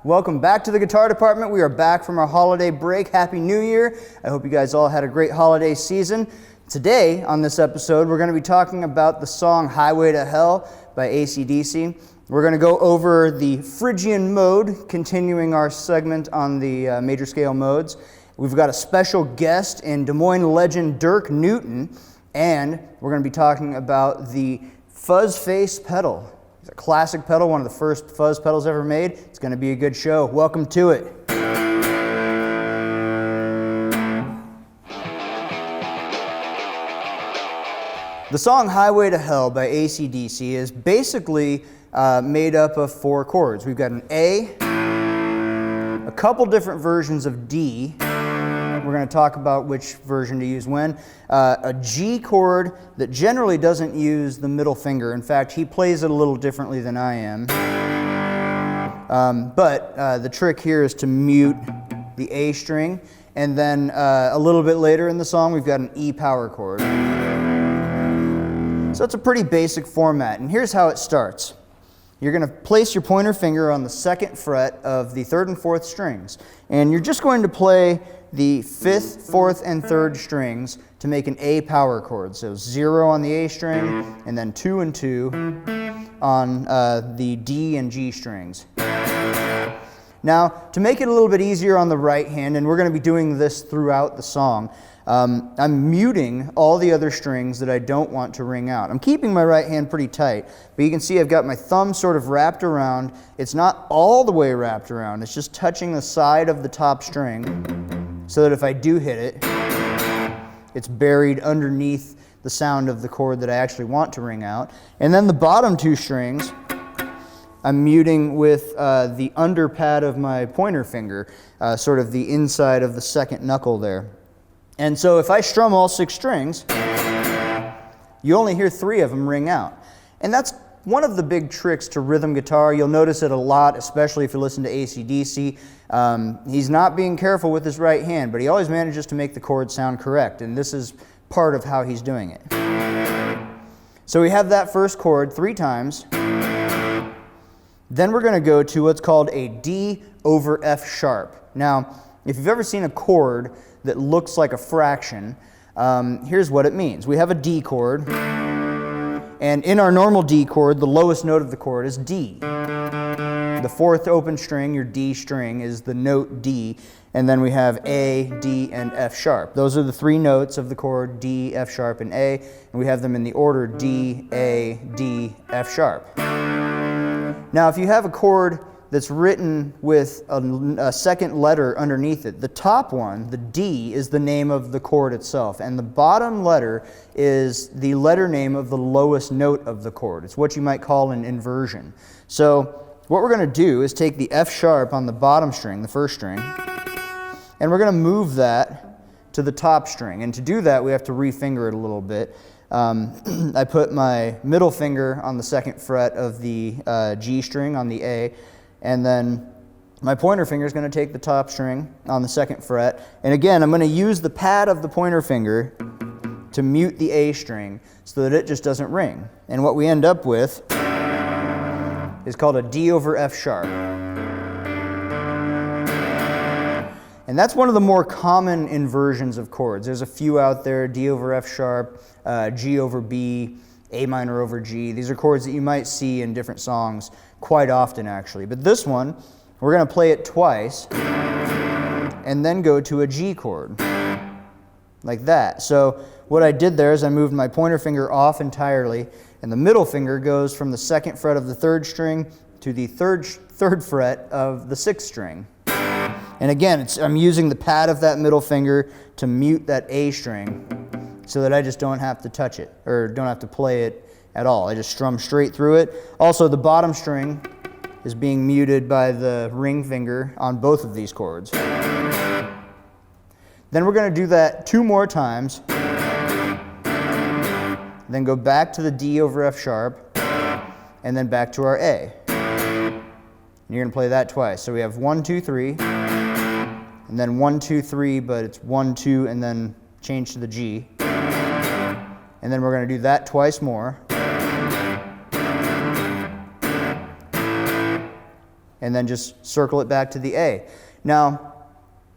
Welcome back to the guitar department. We are back from our holiday break. Happy New Year. I hope you guys all had a great holiday season. Today, on this episode, we're going to be talking about the song Highway to Hell by AC/DC. We're going to go over the Phrygian Mode, continuing our segment on the major scale modes. We've got a special guest in Des Moines legend Dirk Newton, and we're going to be talking about the Fuzz Face pedal. It's a classic pedal, one of the first fuzz pedals ever made. It's going to be a good show. Welcome to it. The song Highway to Hell by AC/DC is basically made up of four chords. We've got an A, a couple different versions of D. We're going to talk about which version to use when. A G chord that generally doesn't use the middle finger. In fact, he plays it a little differently than I am. But the trick here is to mute the A string. And then a little bit later in the song, we've got an E power chord. So it's a pretty basic format. And here's how it starts. You're going to place your pointer finger on the second fret of the third and fourth strings. And you're just going to play the fifth, fourth, and third strings to make an A power chord. So 0 on the A string, and then 2 and 2 on the D and G strings. Now, to make it a little bit easier on the right hand, and we're going to be doing this throughout the song, I'm muting all the other strings that I don't want to ring out. I'm keeping my right hand pretty tight, but you can see I've got my thumb sort of wrapped around. It's not all the way wrapped around, it's just touching the side of the top string so that if I do hit it, it's buried underneath the sound of the chord that I actually want to ring out. And then the bottom two strings, I'm muting with the under pad of my pointer finger, sort of the inside of the second knuckle there. And so if I strum all 6 strings, you only hear 3 of them ring out. And that's one of the big tricks to rhythm guitar. You'll notice it a lot, especially if you listen to AC/DC. He's not being careful with his right hand, but he always manages to make the chord sound correct, and this is part of how he's doing it. So we have that first chord 3 times. Then we're going to go to what's called a D over F sharp. Now, if you've ever seen a chord that looks like a fraction, here's what it means. We have a D chord, and in our normal D chord, the lowest note of the chord is D. The fourth open string, your D string, is the note D, and then we have A, D, and F sharp. Those are the 3 notes of the chord D, F sharp, and A, and we have them in the order D, A, D, F sharp. Now, if you have a chord that's written with a second letter underneath it, the top one, the D, is the name of the chord itself, and the bottom letter is the letter name of the lowest note of the chord. It's what you might call an inversion. So what we're going to do is take the F sharp on the bottom string, the first string, and we're going to move that to the top string. And to do that, we have to refinger it a little bit. I put my middle finger on the second fret of the G string on the A, and then my pointer finger is going to take the top string on the second fret. And again, I'm going to use the pad of the pointer finger to mute the A string so that it just doesn't ring. And what we end up with is called a D over F sharp. And that's one of the more common inversions of chords. There's a few out there: D over F sharp, G over B, A minor over G. These are chords that you might see in different songs quite often, actually. But this one, we're going to play it twice and then go to a G chord, like that. So what I did there is I moved my pointer finger off entirely, and the middle finger goes from the second fret of the third string to the third fret of the sixth string. And again, I'm using the pad of that middle finger to mute that A string so that I just don't have to touch it, or don't have to play it at all. I just strum straight through it. Also, the bottom string is being muted by the ring finger on both of these chords. Then we're going to do that 2 more times. Then go back to the D over F sharp, and then back to our A. And you're going to play that twice. So we have 1, 2, 3, and then 1, 2, 3, but it's 1, 2, and then change to the G. And then we're going to do that twice more. and then just circle it back to the A. Now,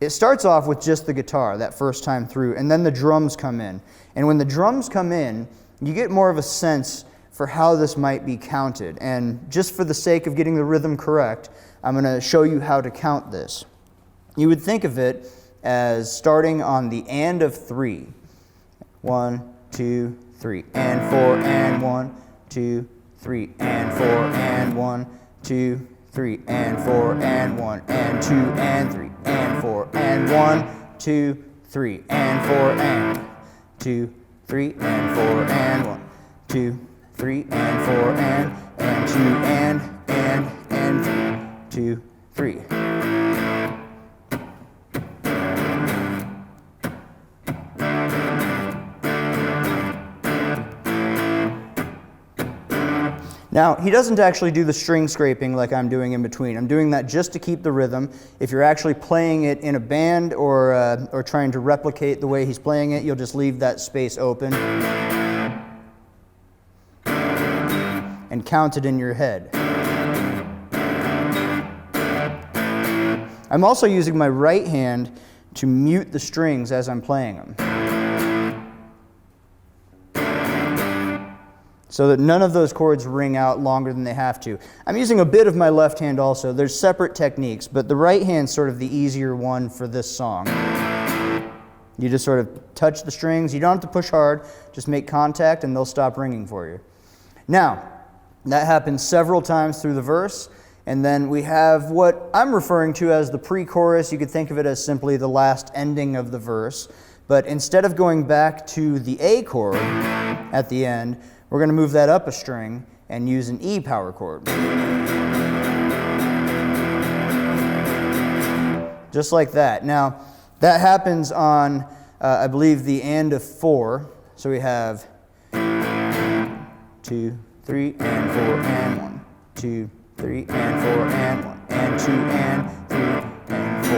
it starts off with just the guitar that first time through, and then the drums come in. And when the drums come in, you get more of a sense for how this might be counted. And just for the sake of getting the rhythm correct, I'm going to show you how to count this. You would think of it as starting on the and of 3. 1, 2, 3, and 4, and 1, 2, 3, and 4, and 1, 2, 3, and 4, and 1, and 2, and 3, and 4, and 1, 2, 3, and 4, and 2, 3, and 4, and 1, 2, 3, and 4, and 2, and 2, 3. Now, he doesn't actually do the string scraping like I'm doing in between. I'm doing that just to keep the rhythm. If you're actually playing it in a band or trying to replicate the way he's playing it, you'll just leave that space open and count it in your head. I'm also using my right hand to mute the strings as I'm playing them, so that none of those chords ring out longer than they have to. I'm using a bit of my left hand also. There's separate techniques, but the right hand's sort of the easier one for this song. You just sort of touch the strings. You don't have to push hard. Just make contact and they'll stop ringing for you. Now, that happens several times through the verse, and then we have what I'm referring to as the pre-chorus. You could think of it as simply the last ending of the verse, but instead of going back to the A chord at the end, we're going to move that up a string and use an E power chord. Just like that. Now, that happens on, I believe, the and of 4. So we have 2, 3, and 4, and 1. 2, 3, and 4, and 1. And 2, and 3, and 4.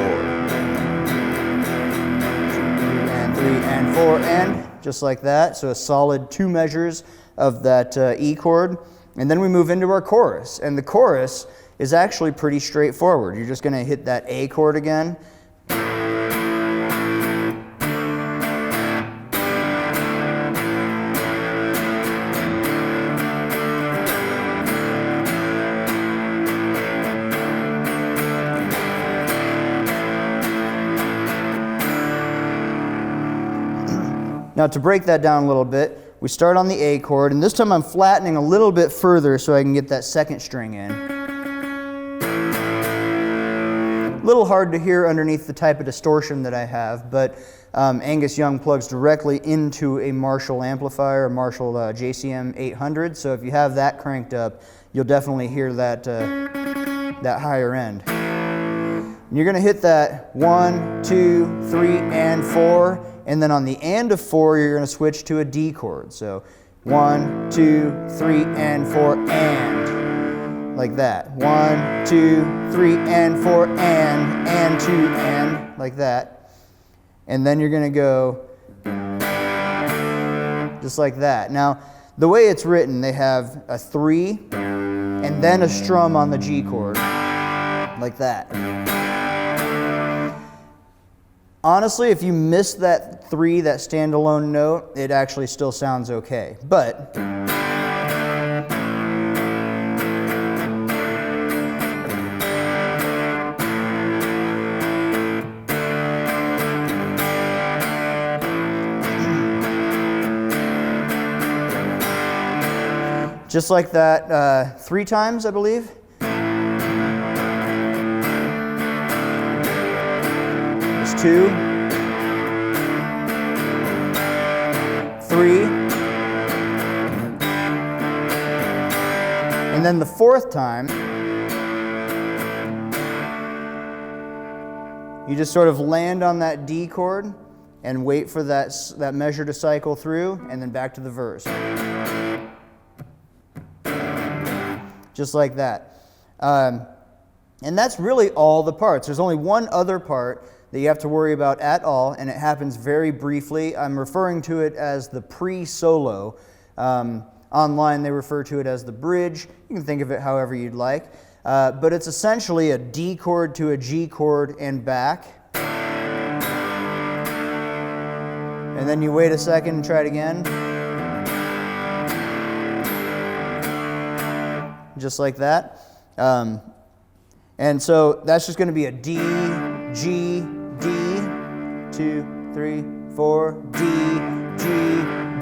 2, and 3, and 4, and just like that. So a solid 2 measures of that E chord. And then we move into our chorus. And the chorus is actually pretty straightforward. You're just going to hit that A chord again. Now, to break that down a little bit, we start on the A chord, and this time I'm flattening a little bit further so I can get that second string in. A little hard to hear underneath the type of distortion that I have, but Angus Young plugs directly into a Marshall amplifier, a Marshall JCM 800, so if you have that cranked up, you'll definitely hear that, that higher end. And you're going to hit that 1, 2, 3, and 4. And then on the and of 4, you're going to switch to a D chord. So 1, 2, 3, and 4, and. Like that. 1, 2, 3, and 4, and 2, and. Like that. And then you're going to go just like that. Now, the way it's written, they have a 3 and then a strum on the G chord. Like that. Honestly, if you miss that 3, that standalone note, it actually still sounds okay. But just like that 3 times, I believe. There's 2, 3, and then the 4th time, you just sort of land on that D chord and wait for that measure to cycle through, and then back to the verse. Just like that. And that's really all the parts. There's only one other part that you have to worry about at all, and it happens very briefly. I'm referring to it as the pre-solo. Online, they refer to it as the bridge. You can think of it however you'd like. but it's essentially a D chord to a G chord and back. And then you wait a second and try it again. Just like that. And so that's just going to be a D, G, D, 2, 3, 4, D, G,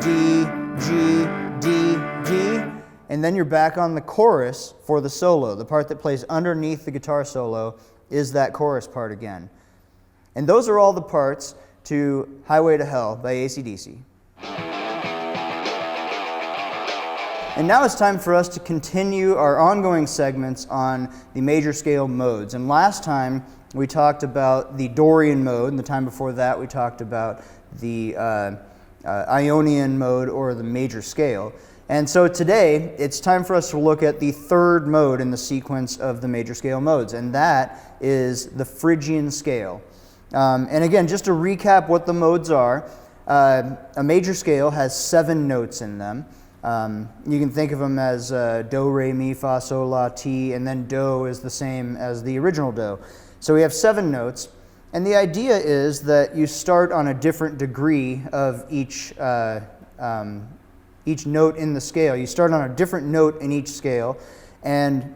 D, G, D, D. And then you're back on the chorus for the solo. The part that plays underneath the guitar solo is that chorus part again. And those are all the parts to Highway to Hell by AC/DC. And now it's time for us to continue our ongoing segments on the major scale modes. And last time we talked about the Dorian mode, and the time before that we talked about the Ionian mode, or the major scale. And so today it's time for us to look at the third mode in the sequence of the major scale modes, and that is the Phrygian scale. And again, just to recap what the modes are, a major scale has 7 notes in them. You can think of them as do, re, mi, fa, sol, la, ti, and then do is the same as the original do. So we have 7 notes, and the idea is that you start on a different degree of each note in the scale. You start on a different note in each scale and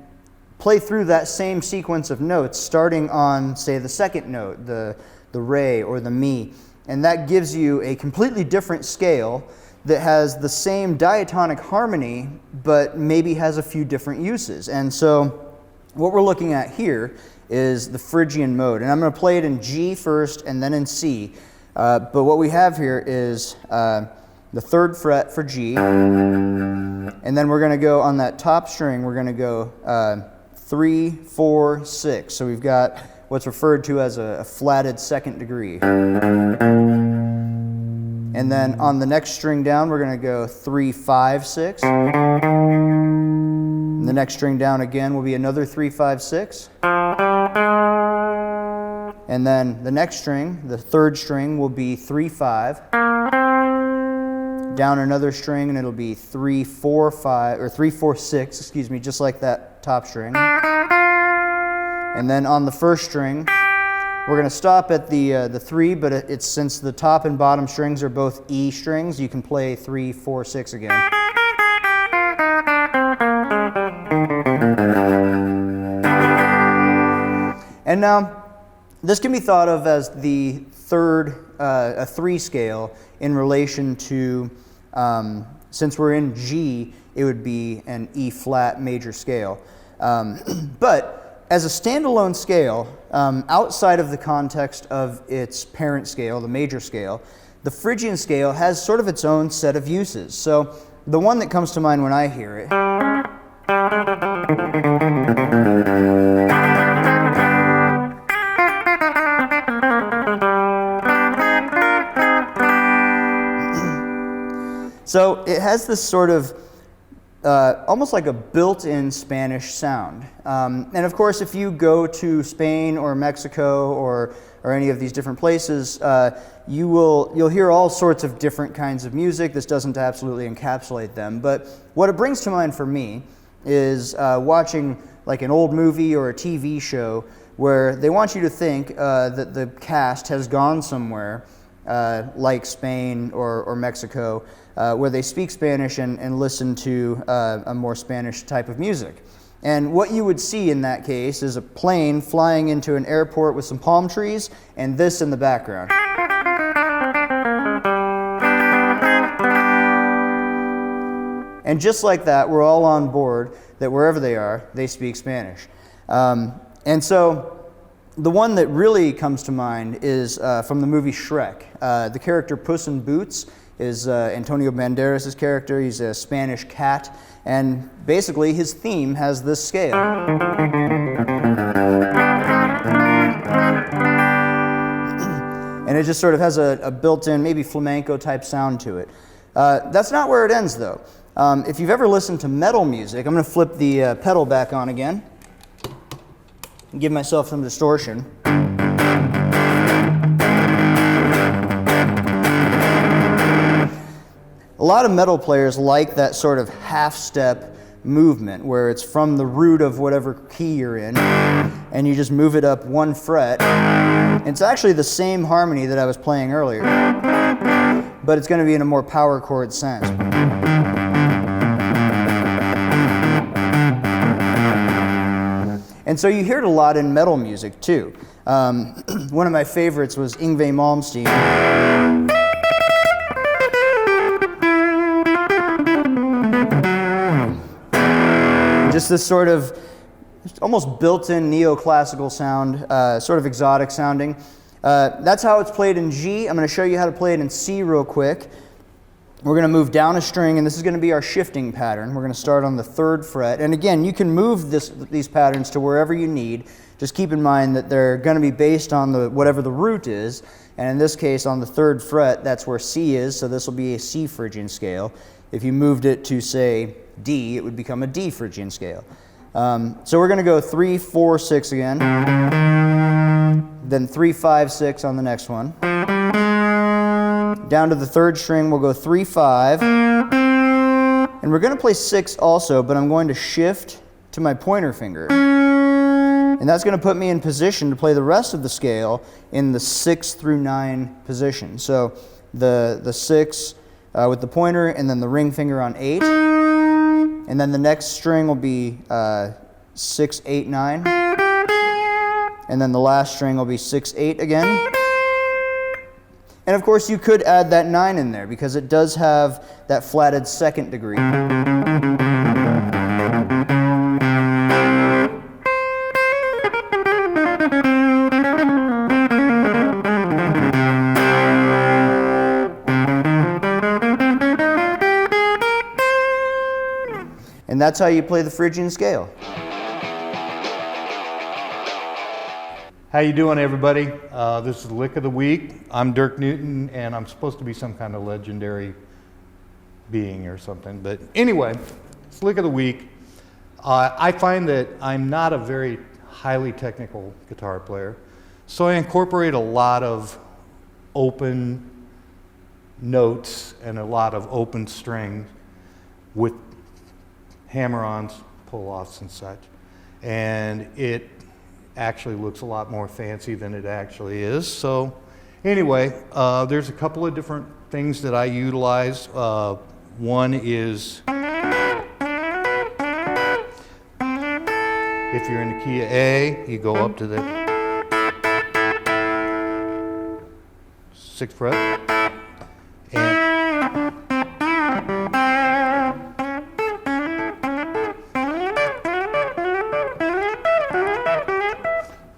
play through that same sequence of notes, starting on, say, the second note, the re or the mi, and that gives you a completely different scale that has the same diatonic harmony, but maybe has a few different uses. And so what we're looking at here is the Phrygian mode. And I'm going to play it in G first and then in C. But what we have here is the 3rd fret for G. And then we're going to go on that top string, we're going to go 3, 4, 6. So we've got what's referred to as a flatted 2nd degree. And then on the next string down, we're going to go 3, 5, 6. And the next string down again will be another 3, 5, 6. And then the next string, the 3rd string, will be 3, 5. Down another string, and it'll be 3, 4, 5, or 3, 4, 6, excuse me, just like that top string. And then on the 1st string, we're going to stop at the 3, but it's since the top and bottom strings are both E strings, you can play 3, 4, 6 again. And now, this can be thought of as the a 3 scale in relation to, since we're in G, it would be an E flat major scale. But as a standalone scale, outside of the context of its parent scale, the major scale, the Phrygian scale has sort of its own set of uses. So the one that comes to mind when I hear it so it has this sort of almost like a built-in Spanish sound. And of course, if you go to Spain or Mexico or any of these different places, you'll hear all sorts of different kinds of music. This doesn't absolutely encapsulate them, but what it brings to mind for me is watching like an old movie or a TV show where they want you to think that the cast has gone somewhere like Spain or Mexico, where they speak Spanish and listen to a more Spanish type of music. And what you would see in that case is a plane flying into an airport with some palm trees and this in the background. And just like that, we're all on board that wherever they are, they speak Spanish. And so the one that really comes to mind is from the movie Shrek. The character Puss in Boots is Antonio Banderas' character. He's a Spanish cat, and basically his theme has this scale. And it just sort of has a built-in, maybe flamenco type sound to it. That's not where it ends, though. If you've ever listened to metal music, I'm going to flip the pedal back on again and give myself some distortion. A lot of metal players like that sort of half-step movement, where it's from the root of whatever key you're in, and you just move it up 1 fret. It's actually the same harmony that I was playing earlier, but it's going to be in a more power chord sense. And so you hear it a lot in metal music too. One of my favorites was Yngwie Malmsteen. Just this sort of almost built-in neoclassical sound, sort of exotic sounding. That's how it's played in G. I'm going to show you how to play it in C real quick. We're going to move down a string, and this is going to be our shifting pattern. We're going to start on the 3rd fret. And again, you can move these patterns to wherever you need. Just keep in mind that they're going to be based on whatever the root is. And in this case, on the 3rd fret, that's where C is, so this will be a C Phrygian scale. If you moved it to, say, D, it would become a D Phrygian scale. So we're going to go 3, 4, 6 again. Then 3, 5, 6 on the next one. Down to the 3rd string, we'll go 3, 5. And we're going to play 6 also, but I'm going to shift to my pointer finger. And that's going to put me in position to play the rest of the scale in the 6 through 9 position. So the 6 with the pointer, and then the ring finger on 8. And then the next string will be 6, 8, 9. And then the last string will be 6, 8 again. And of course you could add that 9 in there because it does have that flatted 2nd degree. And that's how you play the Phrygian scale. How you doing, everybody? This is Lick of the Week. I'm Dirk Newton, and I'm supposed to be some kind of legendary being or something. But anyway, it's Lick of the Week. I find that I'm not a very highly technical guitar player, so I incorporate a lot of open notes and a lot of open strings with hammer-ons, pull-offs, and such. And it actually looks a lot more fancy than it actually is. So anyway, there's a couple of different things that I utilize. One is if you're in the key of A, you go up to the 6th fret.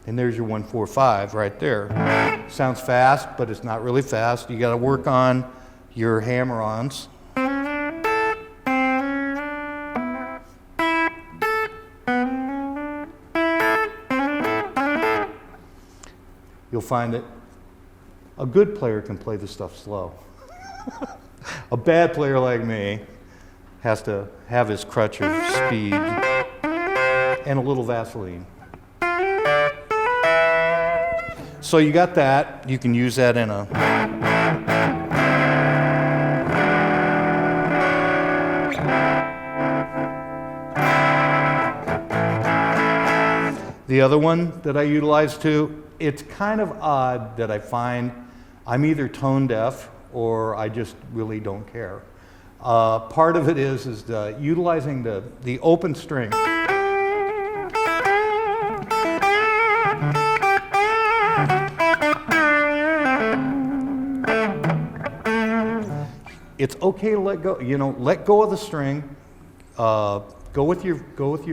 And there's your 1, 4, 5 right there. Sounds fast, but it's not really fast. You got to work on your hammer-ons. You'll find that a good player can play this stuff slow. A bad player like me has to have his crutch of speed and a little Vaseline. So you got that. You can use that in a... The other one that I utilize too, it's kind of odd that I find I'm either tone deaf or I just really don't care. Part of it is utilizing the open string. It's okay to let go. You know, let go of the string. Go with your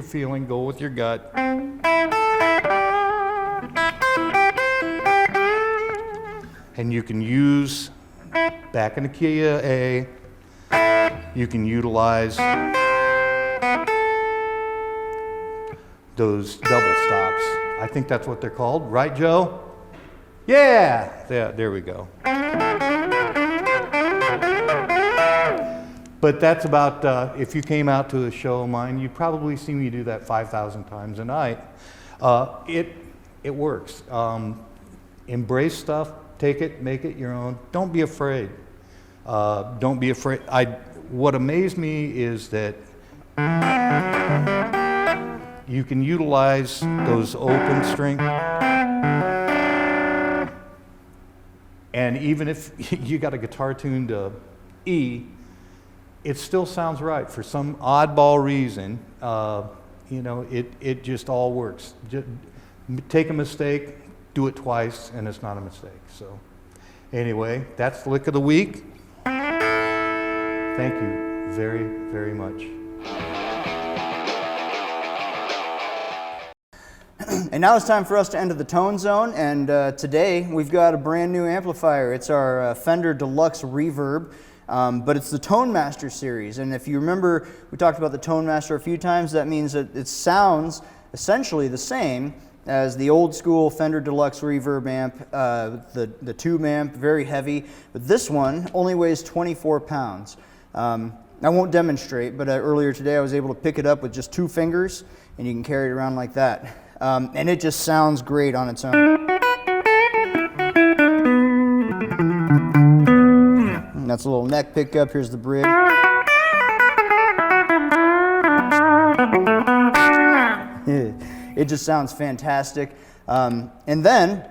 feeling. Go with your gut. And you can use back in the key of A. You can utilize those double stops. I think that's what they're called, right, Joe? Yeah. There we go. But that's about, if you came out to a show of mine, you'd probably see me do that 5,000 times a night. It works. Embrace stuff, take it, make it your own. Don't be afraid. Don't be afraid. What amazed me is that you can utilize those open string. And even if you got a guitar tuned to E, it still sounds right. For some oddball reason, you know, it just all works. Just take a mistake, do it twice, and it's not a mistake. So anyway, that's the lick of the week. Thank you very, very much. And now it's time for us to enter the tone zone, and today we've got a brand new amplifier. It's our Fender Deluxe Reverb, but it's the Tone Master series. And if you remember, we talked about the Tone Master a few times. That means that it sounds essentially the same as the old school Fender Deluxe Reverb amp, the tube amp, very heavy. But this one only weighs 24 pounds. I won't demonstrate, but earlier today I was able to pick it up with just 2 fingers, and you can carry it around like that. And it just sounds great on its own. And that's a little neck pickup. Here's the bridge. It just sounds fantastic. And then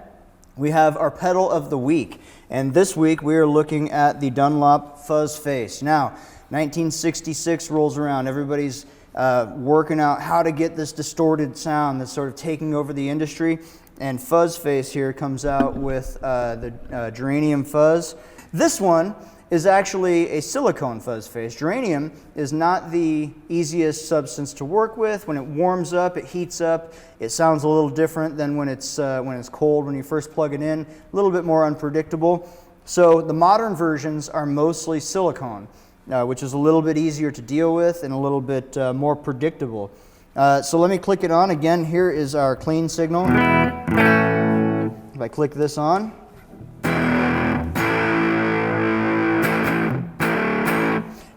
we have our pedal of the week. And this week we are looking at the Dunlop Fuzz Face. Now, 1966 rolls around. Everybody's working out how to get this distorted sound that's sort of taking over the industry. And Fuzz Face here comes out with the Geranium Fuzz. This one is actually a silicone fuzz face. Geranium is not the easiest substance to work with. When it warms up, it heats up. It sounds a little different than when it's cold, when you first plug it in. A little bit more unpredictable. So the modern versions are mostly silicone, which is a little bit easier to deal with and a little bit more predictable. So let me click it on. Again, here is our clean signal. If I click this on,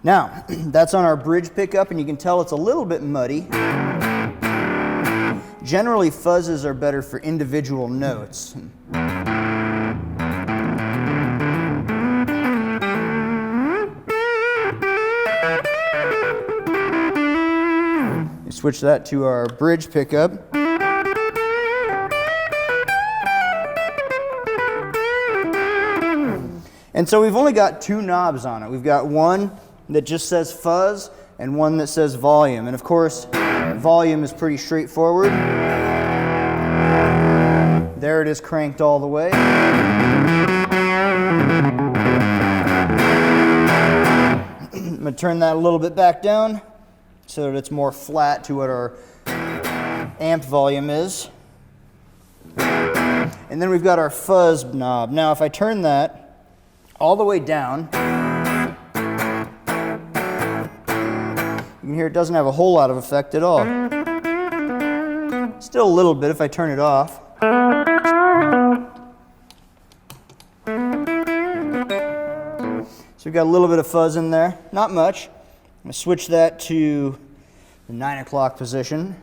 now, that's on our bridge pickup, and you can tell it's a little bit muddy. Generally, fuzzes are better for individual notes. You switch that to our bridge pickup. And so we've only got 2 knobs on it. We've got one that just says fuzz and one that says volume. And of course, volume is pretty straightforward. There it is, cranked all the way. I'm going to turn that a little bit back down so that it's more flat to what our amp volume is. And then we've got our fuzz knob. Now if I turn that all the way down, you can hear it doesn't have a whole lot of effect at all. Still a little bit if I turn it off. So we've got a little bit of fuzz in there, not much. I'm going to switch that to the 9 o'clock position.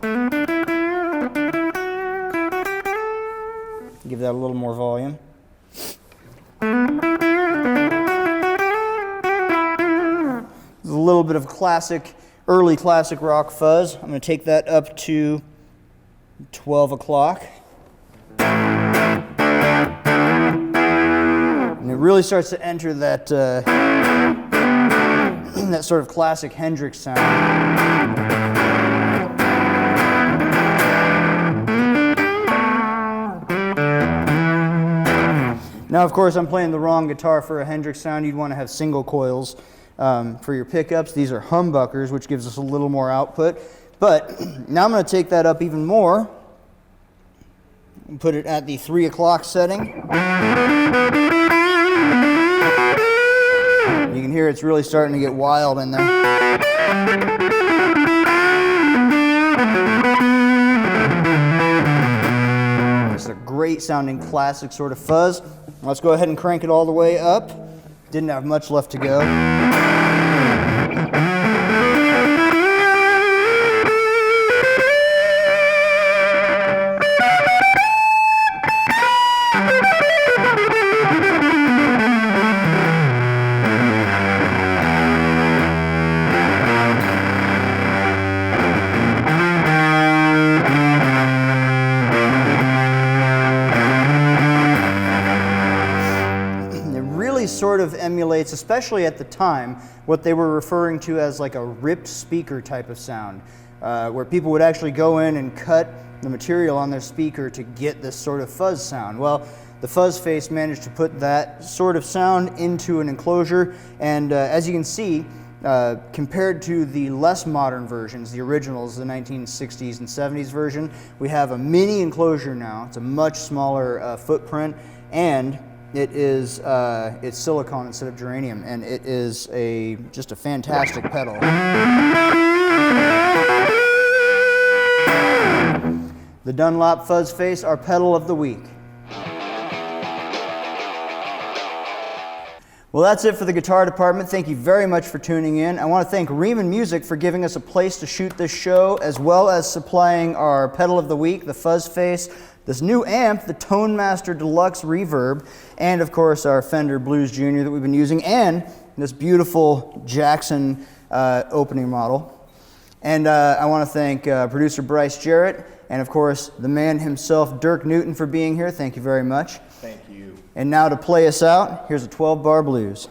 Give that a little more volume. There's a little bit of classic, early classic rock fuzz. I'm going to take that up to 12 o'clock. And it really starts to enter that, that sort of classic Hendrix sound. Now, of course, I'm playing the wrong guitar for a Hendrix sound. You'd want to have single coils for your pickups. These are humbuckers, which gives us a little more output. But now I'm going to take that up even more and put it at the 3 o'clock setting. You can hear it's really starting to get wild in there. It's a great sounding classic sort of fuzz. Let's go ahead and crank it all the way up. Didn't have much left to go. emulates, especially at the time, what they were referring to as like a ripped speaker type of sound, where people would actually go in and cut the material on their speaker to get this sort of fuzz sound. Well, the fuzz face managed to put that sort of sound into an enclosure, and as you can see, compared to the less modern versions, the originals, the 1960s and 70s version, we have a mini enclosure now. It's a much smaller footprint, and it is it's silicone instead of geranium, and it is just a fantastic pedal. The Dunlop Fuzz Face, our pedal of the week. Well, that's it for the guitar department. Thank you very much for tuning in. I want to thank Riemann Music for giving us a place to shoot this show, as well as supplying our pedal of the week, the Fuzz Face, this new amp, the Tone Master Deluxe Reverb, and of course our Fender Blues Junior that we've been using, and this beautiful Jackson opening model. And I want to thank producer Bryce Jarrett, and of course the man himself, Dirk Newton, for being here. Thank you very much. Thank you. And now to play us out, here's a 12-bar blues.